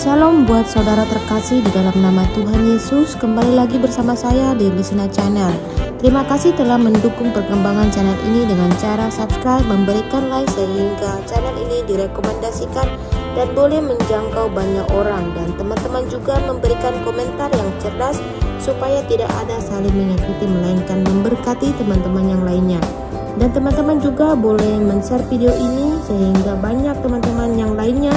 Shalom buat saudara terkasih di dalam nama Tuhan Yesus. Kembali lagi bersama saya di Lisina Channel. Terima kasih telah mendukung perkembangan channel ini dengan cara subscribe, memberikan like sehingga channel ini direkomendasikan dan boleh menjangkau banyak orang. Dan teman-teman juga memberikan komentar yang cerdas supaya tidak ada saling menyakiti melainkan memberkati teman-teman yang lainnya. Dan teman-teman juga boleh men-share video ini sehingga banyak teman-teman yang lainnya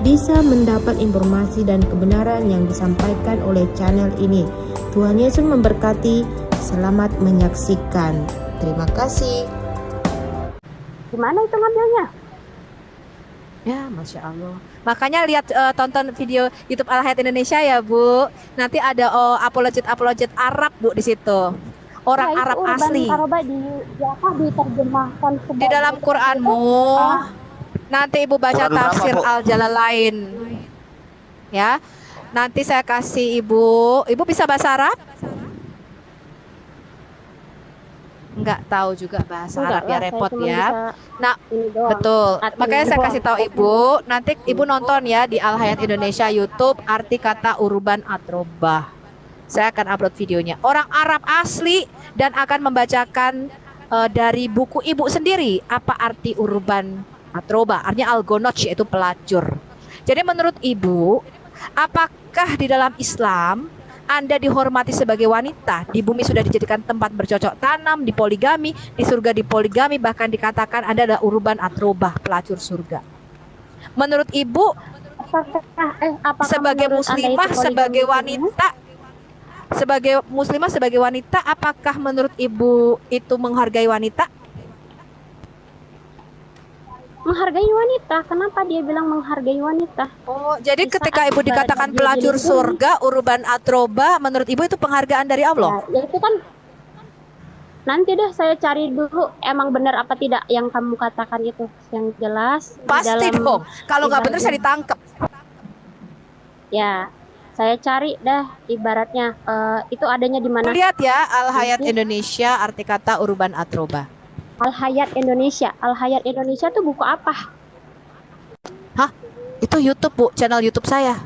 bisa mendapat informasi dan kebenaran yang disampaikan oleh channel ini. Tuhan Yesus memberkati. Selamat menyaksikan. Terima kasih. Gimana itu ngambilnya? Ya, Masya Allah. Makanya lihat tonton video YouTube Al-Hayat Indonesia ya, Bu. Nanti ada apologet Arab, Bu, di situ. Orang Nah, Arab asli. Diterjemahkan Di dalam Quranmu. Nanti Ibu baca tafsir Al-Jalalain. Ya. Nanti saya kasih Ibu. Ibu bisa bahasa Arab? Enggak tahu juga bahasa Arab ya, repot ya. Nah, betul. Makanya saya kasih tahu Ibu, nanti Ibu nonton ya di Al-Hayat Indonesia YouTube arti kata Urban Atrobah. Saya akan upload videonya. Orang Arab asli dan akan membacakan dari buku Ibu sendiri apa arti Urban Atroba, artinya algonoch, yaitu pelacur. Jadi menurut Ibu, apakah di dalam Islam Anda dihormati sebagai wanita, di bumi sudah dijadikan tempat bercocok tanam, di poligami, di surga di poligami, bahkan dikatakan Anda adalah urban atrobah, pelacur surga. Menurut Ibu, sebagai muslimah, sebagai wanita, sebagai wanita, apakah menurut Ibu itu menghargai wanita? Menghargai wanita. Kenapa dia bilang menghargai wanita? Oh, jadi ketika Ibu dikatakan pelacur surga, urban atroba, menurut Ibu itu penghargaan dari Allah? Ya itu kan nanti deh saya cari dulu emang benar apa tidak yang kamu katakan itu. Yang jelas pasti dong. Kalau nggak benar saya ditangkap. Ya, saya cari dah ibaratnya itu adanya di mana? Lihat ya, Al-Hayat Indonesia arti kata urban atroba. Al-Hayat Indonesia. Al-Hayat Indonesia tuh buku apa? Hah? Itu YouTube, Bu, channel YouTube saya.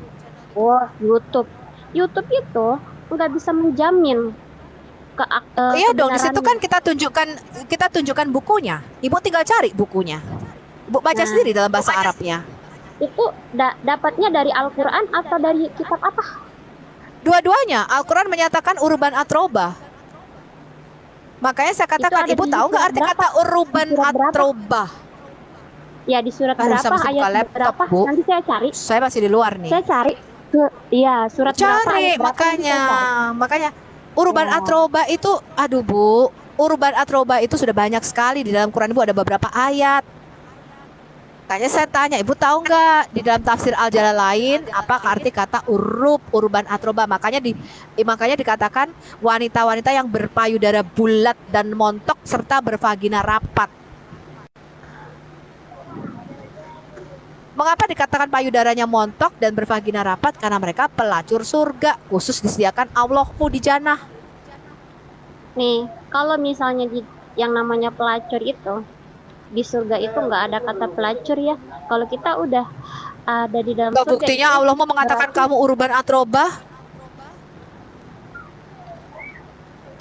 Oh, YouTube. YouTube itu nggak bisa menjamin iya dong, di situ kan kita tunjukkan bukunya. Ibu tinggal cari bukunya. Ibu baca sendiri dalam bahasa Arabnya. Itu dapatnya dari Al-Quran atau dari kitab apa? Dua-duanya. Al-Quran menyatakan urban atroba. Makanya saya katakan, Ibu tahu nggak arti kata urban atroba? Ya, di surat berapa, ayat berapa? Bu. Nanti saya cari. Saya masih di luar nih. Saya cari. Iya, surat berapa, ayat berapa? Makanya urban atroba itu, aduh Bu, urban atroba itu sudah banyak sekali di dalam Quran, Ibu, ada beberapa ayat. Makanya saya tanya, Ibu tahu nggak di dalam tafsir Al-Jalalain apa arti kata urban atroba? Makanya dikatakan wanita-wanita yang berpayudara bulat dan montok serta bervagina rapat. Mengapa dikatakan payudaranya montok dan bervagina rapat? Karena mereka pelacur surga, khusus disediakan Allahmu di jannah. Nih, kalau misalnya yang namanya pelacur itu di surga itu nggak ada kata pelacur ya. Kalau kita udah ada di dalam surga. Buktinya Allah mau mengatakan kamu urban atroba.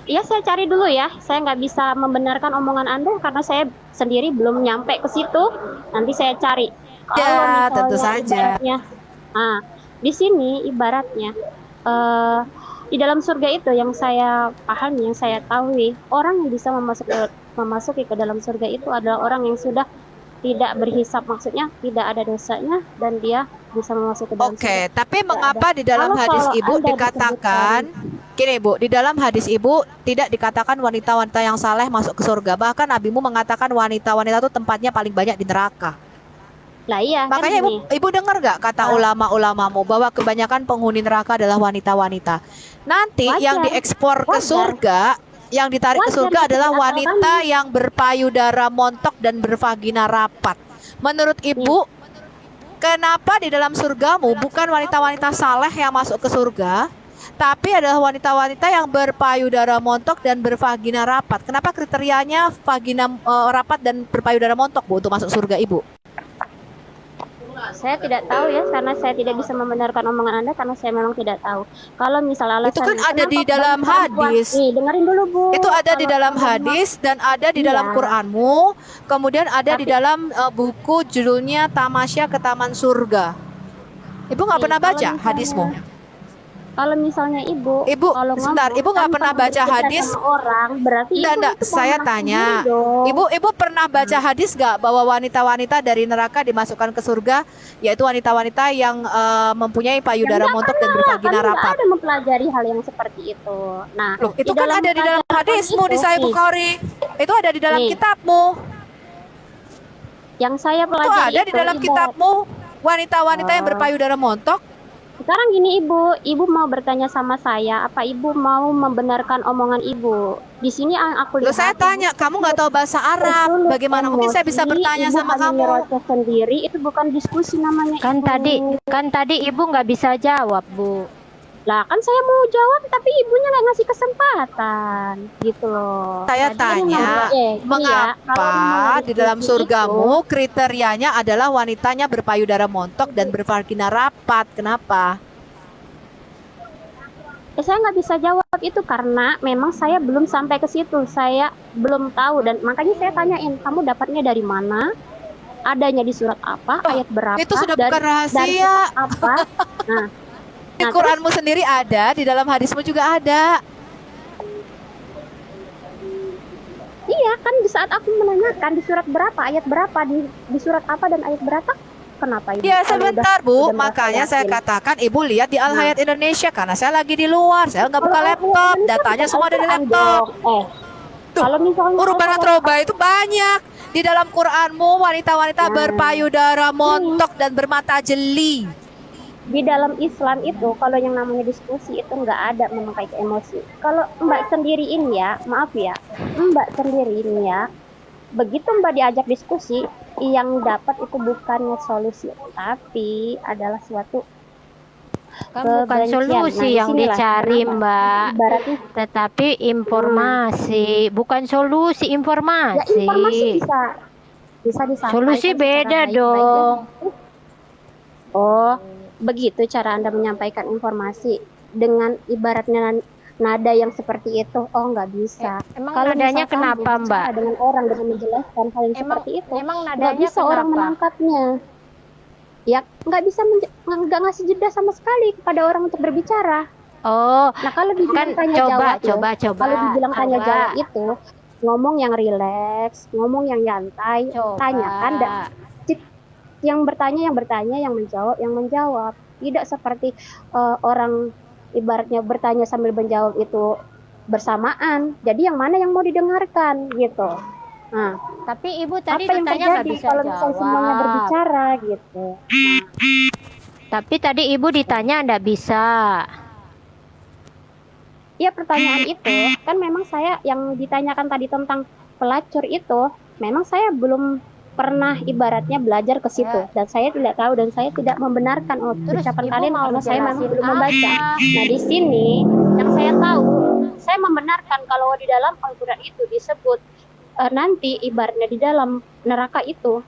Iya, saya cari dulu ya. Saya nggak bisa membenarkan omongan Anda karena saya sendiri belum nyampe ke situ. Nanti saya cari. Ya, tentu saja. Nah, di sini ibaratnya di dalam surga itu yang saya pahami, yang saya tahu, orang yang bisa memasuki ke dalam surga itu adalah orang yang sudah tidak berhisap, maksudnya tidak ada dosanya dan dia bisa memasuki ke dalam surga. Oke, tapi mengapa di dalam hadis Ibu dikatakan gini, Bu, di dalam hadis Ibu tidak dikatakan wanita-wanita yang saleh masuk ke surga, bahkan Nabimu mengatakan wanita-wanita itu tempatnya paling banyak di neraka. Lah iya, makanya kan Ibu dengar gak kata ulama-ulamamu bahwa kebanyakan penghuni neraka adalah wanita-wanita. Nanti yang diekspor ke surga, yang ditarik ke surga adalah wanita yang berpayudara montok dan bervagina rapat. Menurut Ibu, kenapa di dalam surgamu bukan wanita-wanita saleh yang masuk ke surga, tapi adalah wanita-wanita yang berpayudara montok dan bervagina rapat? Kenapa kriterianya vagina rapat dan berpayudara montok, Bu, untuk masuk surga Ibu? Saya tidak tahu ya, karena saya tidak bisa membenarkan omongan Anda karena saya memang tidak tahu. Kalau misal alasan Itu kan ada di dalam hadis. Nih, dengerin dulu Bu. Itu ada di dalam hadis dan ada di dalam Quranmu. Kemudian ada di dalam buku judulnya Tamasya ke Taman Surga. Ibu nggak pernah baca hadismu? Kalau misalnya Ibu kalau sebentar, Ibu nggak pernah baca hadis orang, berarti enggak, saya tanya, Ibu pernah baca hadis nggak bahwa wanita-wanita dari neraka dimasukkan ke surga, yaitu wanita-wanita yang mempunyai payudara montok dan bervagina rapat? Ada mempelajari hal yang seperti itu. Nah, loh, itu kan ada di dalam hadismu di Sahih Bukhari. Itu ada di dalam kitabmu. Yang saya pelajari itu ada di dalam kitabmu, wanita-wanita yang berpayudara montok. Sekarang gini Ibu mau bertanya sama saya, apa Ibu mau membenarkan omongan Ibu? Di sini yang aku lihat. Saya tanya, kamu nggak tahu bahasa Arab, bagaimana mungkin saya bisa bertanya sama kamu? Sendiri itu bukan diskusi namanya. Kan tadi Ibu nggak bisa jawab Bu. Lah kan saya mau jawab tapi ibunya nggak ngasih kesempatan gitu loh. Saya tanya, mengapa di dalam surgamu kriterianya adalah wanitanya berpayudara montok dan bervagina rapat? Kenapa? Saya nggak bisa jawab itu karena memang saya belum sampai ke situ. Saya belum tahu dan makanya saya tanyain, kamu dapatnya dari mana? Adanya di surat apa? Ayat berapa? Itu sudah bukan rahasia. Apa? Di Quranmu sendiri ada, di dalam hadismu juga ada. Iya kan, di saat aku menanyakan di surat berapa, ayat berapa, di surat apa dan ayat berapa, kenapa Ibu? Ya sebentar Bu, makanya saya katakan Ibu lihat di Al-Hayat Indonesia karena saya lagi di luar, saya nggak buka laptop, datanya semua ada di laptop. Kalau misalnya Urban Atroba itu banyak. Di dalam Quranmu wanita-wanita berpayudara montok dan bermata jeli. Di dalam Islam itu kalau yang namanya diskusi itu nggak ada memakai emosi. Kalau Mbak sendiri ini ya, maaf ya, Mbak sendiri ini ya, begitu Mbak diajak diskusi, yang dapat itu bukannya solusi, tapi adalah suatu bukan solusi yang dicari Mbak, tetapi informasi, bukan solusi, informasi. Ya, informasi bisa disampaikan. Solusi beda dong. Oh, begitu cara Anda menyampaikan informasi dengan ibaratnya nada yang seperti itu? Oh, nggak bisa. Emang kalau nadanya kenapa Mbak? Dengan orang dengan menjelaskan hal yang seperti itu, emang nadanya nggak bisa kenapa? orang menangkapnya. Ya, nggak bisa nggak ngasih jeda sama sekali kepada orang untuk berbicara. Oh, nah kalau dibilang tanya jawab, kalau dibilang tanya jawab itu ngomong yang rileks, ngomong yang nyantai, tanyakan yang bertanya, yang menjawab. Tidak seperti orang ibaratnya bertanya sambil menjawab itu bersamaan. Jadi yang mana yang mau didengarkan gitu. Nah, tapi Ibu tadi apa yang ditanya nggak bisa kalau misalnya semuanya berbicara gitu. Tapi tadi Ibu ditanya nggak bisa. Iya, pertanyaan itu kan memang saya yang ditanyakan tadi tentang pelacur itu, memang saya belum pernah ibaratnya belajar ke situ dan saya tidak tahu dan saya tidak membenarkan ucapan kalian karena saya memang belum membaca. Nah, di sini yang saya tahu, saya membenarkan kalau di dalam Al-Quran itu disebut nanti ibaratnya di dalam neraka itu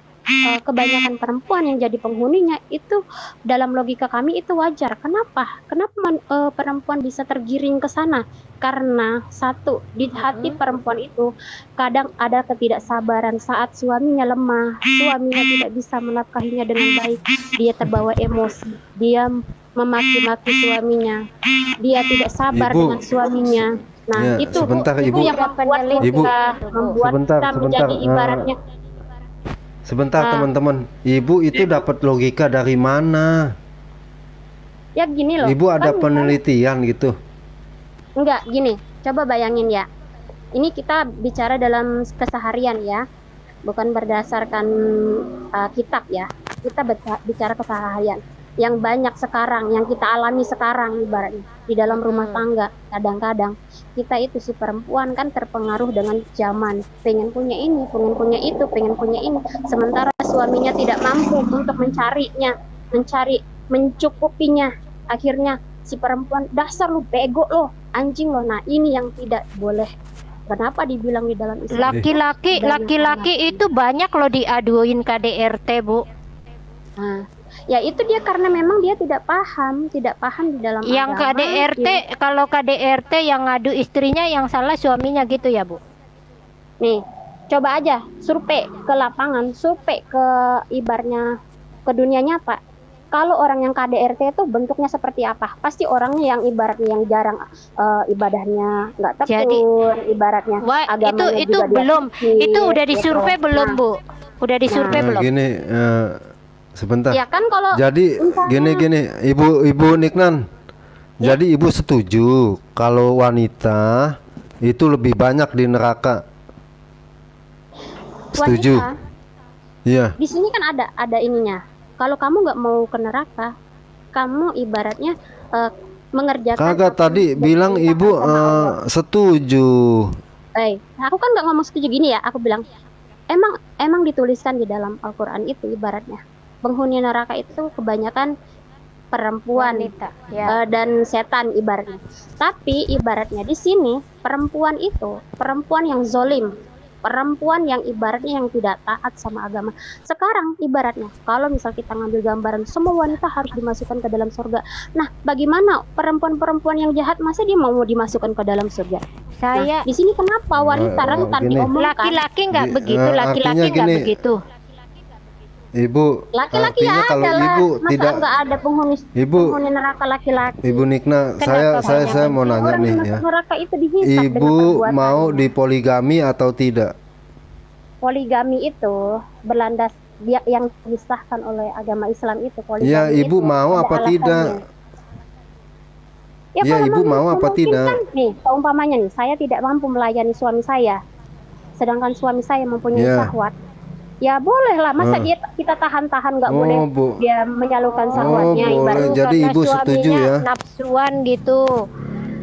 kebanyakan perempuan yang jadi penghuninya, itu dalam logika kami itu wajar. Kenapa perempuan bisa tergiring ke sana? Karena satu, di hati perempuan itu kadang ada ketidaksabaran saat suaminya lemah, suaminya tidak bisa menafkahinya dengan baik, dia terbawa emosi, dia memaki-maki suaminya, dia tidak sabar dengan suaminya. Nah, ya, itu Ibu, yang membuat kita menjadi ibaratnya. Sebentar teman-teman, Ibu itu dapat logika dari mana? Ya gini loh. Ibu ada penelitian gitu? Enggak, gini. Coba bayangin ya. Ini kita bicara dalam keseharian ya. Bukan berdasarkan kitab ya. Kita bicara keseharian. Yang banyak sekarang, yang kita alami sekarang ibaratnya di dalam rumah tangga. Kadang-kadang kita itu si perempuan kan terpengaruh dengan zaman, pengen punya ini, pengen punya itu, pengen punya ini, sementara suaminya tidak mampu untuk mencukupinya. Akhirnya si perempuan, dasar lu bego lo, anjing lo. Nah, ini yang tidak boleh. Kenapa dibilang di dalam Islam? Laki-laki itu banyak lo diaduin KDRT, Bu. Nah, Ya itu dia karena memang dia tidak paham di dalam Yang agama. KDRT, kalau KDRT yang ngadu istrinya yang salah suaminya gitu ya, Bu? Nih, coba aja survei ke lapangan, survei ke ibarnya ke dunia nyata. Kalau orang yang KDRT itu bentuknya seperti apa? Pasti orangnya yang ibaratnya yang jarang ibadahnya nggak tekun, ibaratnya agamanya itu juga belum, itu udah gitu. disurvei belum, Bu? Udah disurvei belum? Gini, sebentar. Ya kan kalau Jadi gini, Ibu Niknan. Jadi Ibu setuju kalau wanita itu lebih banyak di neraka? Setuju? wanita, Iya. di sini kan ada ininya. Kalau kamu nggak mau ke neraka, kamu ibaratnya mengerjakan. Kagak, tadi bilang Ibu setuju. Aku kan nggak ngomong setuju gini ya. Aku bilang emang dituliskan di dalam Al-Quran itu ibaratnya penghuni neraka itu kebanyakan perempuan Wanita, ya. dan setan ibaratnya. Tapi ibaratnya di sini perempuan itu perempuan yang zolim, perempuan yang ibaratnya yang tidak taat sama agama. Sekarang ibaratnya kalau misal kita ngambil gambaran semua wanita harus dimasukkan ke dalam surga. Nah, bagaimana perempuan-perempuan yang jahat masa dia mau dimasukkan ke dalam surga? Saya Di sini kenapa wanita rentan gini. diomongkan? laki-laki nggak begitu, laki-laki artinya nggak gini, begitu. Ibu, Laki-laki artinya ya kalau adalah Ibu masa tidak, nggak ada penghuni neraka laki-laki. Ibu Nikna, Kenapa saya mau nanya Orang nih yang ya. masuk neraka itu dihisab dengan Ibu perbuatannya. mau dipoligami atau tidak? Poligami itu berlandas dia yang disahkan oleh agama Islam itu poligami. Ya, Ibu itu mau ada apa alasannya. tidak? Ya, Ya, kalau Ibu mau apa tidak? Nih, seumpamanya nih, saya tidak mampu melayani suami saya, sedangkan suami saya mempunyai Ya. syahwat. Ya bolehlah, masa kita tahan-tahan nggak boleh Bu. dia menyalurkan Oh, syahwatnya boleh. ibarat. Jadi Karena Ibu setuju suaminya ya? nafsuan gitu,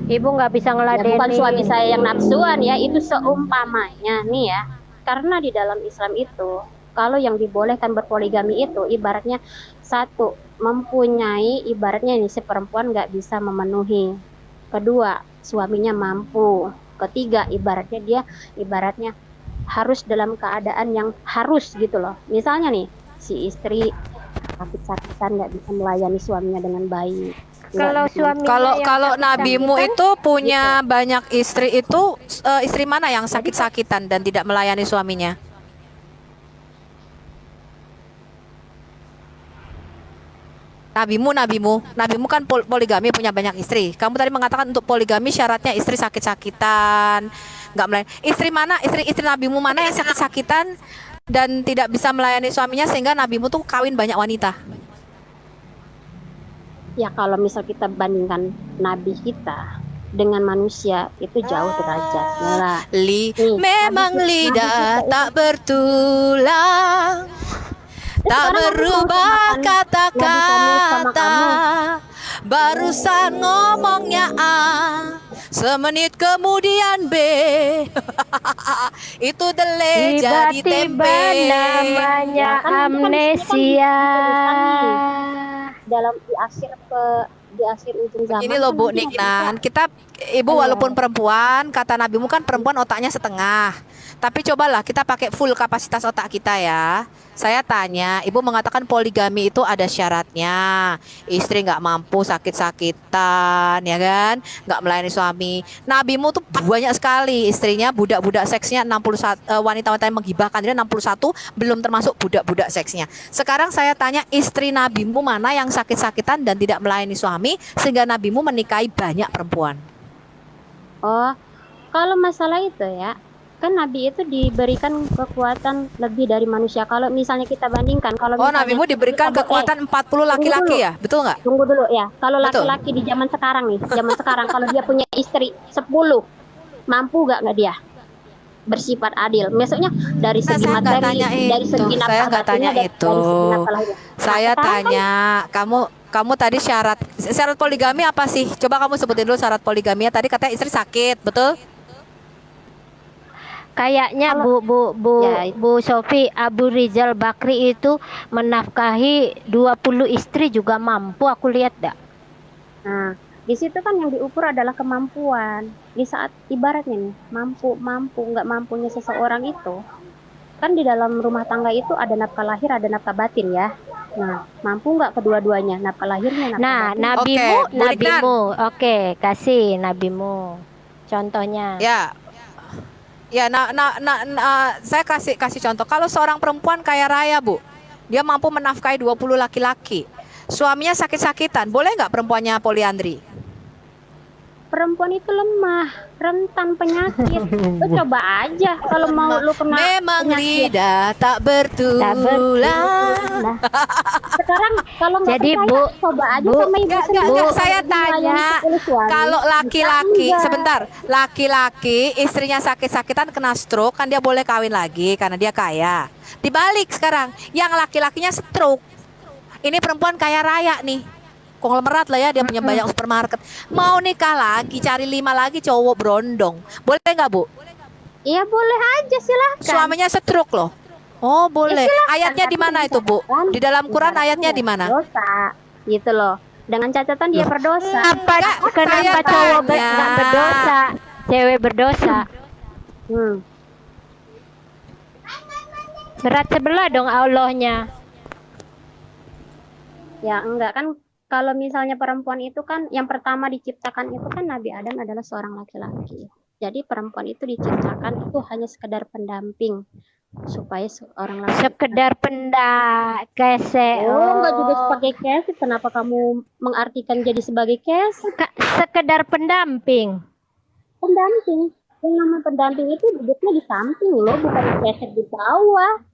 Ibu nggak bisa Ya, ngeladenin. bukan suami saya yang nafsuan ya, itu seumpamanya nih ya. Karena di dalam Islam itu, kalau yang dibolehkan berpoligami itu ibaratnya satu, mempunyai ibaratnya nih si perempuan nggak bisa memenuhi. Kedua, suaminya mampu. Ketiga, ibaratnya harus dalam keadaan yang harus gitu loh. Misalnya nih, si istri sakit-sakitan nggak bisa melayani suaminya dengan baik. Kalau suaminya Kalau yang kalau sakit-sakitan, nabimu itu punya banyak istri itu istri mana yang sakit-sakitan dan tidak melayani suaminya? Nabimu kan poligami punya banyak istri. Kamu tadi mengatakan untuk poligami syaratnya istri sakit-sakitan, nggak melayani. Istri mana? Istri nabimu mana yang sakit-sakitan dan tidak bisa melayani suaminya sehingga nabimu tuh kawin banyak wanita? Ya kalau misal kita bandingkan nabi kita dengan manusia itu jauh derajatnya lah. Memang lidah tak bertulang, tak berubah kata-kata, barusan ngomongnya A, semenit kemudian B. Itu dele jadi tiba-tiba tempe. namanya Ya, kan itu kan amnesia. Dalam di akhir ujung zaman. Ini loh kan Bu itu Niknan, kita Ibu walaupun perempuan, kata nabimu kan perempuan otaknya setengah. Tapi cobalah kita pakai full kapasitas otak kita ya. Saya tanya, Ibu mengatakan poligami itu ada syaratnya. Istri nggak mampu sakit-sakitan, ya kan? Nggak melayani suami. Nabimu tuh banyak sekali istrinya, budak-budak seksnya 61, wanita-wanita yang menggibahkan dia 61, belum termasuk budak-budak seksnya. Sekarang saya tanya, istri nabimu mana yang sakit-sakitan dan tidak melayani suami sehingga nabimu menikahi banyak perempuan? Oh, kalau masalah itu ya, kan Nabi itu diberikan kekuatan lebih dari manusia. Kalau misalnya kita bandingkan, kalau misalnya nabimu diberikan kekuatan 40 laki-laki ya, betul nggak? Tunggu dulu ya. Kalau Betul. laki-laki di zaman sekarang nih, zaman sekarang kalau dia punya istri 10, mampu nggak dia bersifat adil? Maksudnya dari segi Saya nggak materi, tanya dari itu. segi Saya nafkah nggak tanya batinnya, itu. dari segi nafkah lahirnya. Saya sekarang tanya, kamu tadi syarat poligami apa sih? Coba kamu sebutin dulu syarat poligaminya. Tadi katanya istri sakit, betul? Kayaknya Ya, Bu Sofi, Abu Rizal Bakri itu menafkahi 20 istri juga mampu, aku lihat dah. Nah, di situ kan yang diukur adalah kemampuan. Di saat ibaratnya nih, mampu nggak mampunya seseorang itu, kan di dalam rumah tangga itu ada nafkah lahir, ada nafkah batin ya. Nah, mampu nggak kedua-duanya? Nafkah lahirnya, nafkah Nah, batin. nabimu. Oke, kasih nabimu. Contohnya. Ya. Ya, saya kasih contoh. Kalau seorang perempuan kaya raya, Bu, dia mampu menafkahi 20 laki-laki. Suaminya sakit-sakitan, boleh nggak perempuannya poliandri? Perempuan itu lemah, rentan penyakit. Lu coba aja kalau mau lu kena Memang penyakit. lidah tak bertulang. Nah, sekarang kalau nggak Jadi, percaya, Bu, coba aja Bu, sama ibu Enggak, sendiri. saya Kalau dia tanya, yang 10 suami, kalau laki-laki, bisa enggak? sebentar, laki-laki istrinya sakit-sakitan kena stroke, kan dia boleh kawin lagi karena dia kaya. Dibalik sekarang, yang laki-lakinya stroke, ini perempuan kaya raya nih, konglomerat lah ya, dia punya banyak supermarket, mau nikah lagi, cari 5 lagi cowok berondong, boleh nggak, Bu? Iya boleh aja, silahkan. Suaminya stroke loh. Oh boleh. silahkan, Ayatnya di tapi mana itu, Bu? dikatakan Di dalam Quran ibaratnya ayatnya di mana? Dosa, gitu loh. Dengan catatan dia berdosa. Kenapa saya cowok tanya. nggak berdosa? Cewek berdosa. Hmm. Berat sebelah dong Allahnya. Ya enggak kan, kalau misalnya perempuan itu kan yang pertama diciptakan itu kan Nabi Adam adalah seorang laki-laki. Jadi perempuan itu diciptakan itu hanya sekedar pendamping supaya seorang laki. Sekedar kese. Oh, enggak juga sebagai kesih. Kenapa kamu mengartikan jadi sebagai kesih? Sekedar pendamping. Pendamping. Yang namanya pendamping itu duduknya di samping loh, bukan kesih di bawah.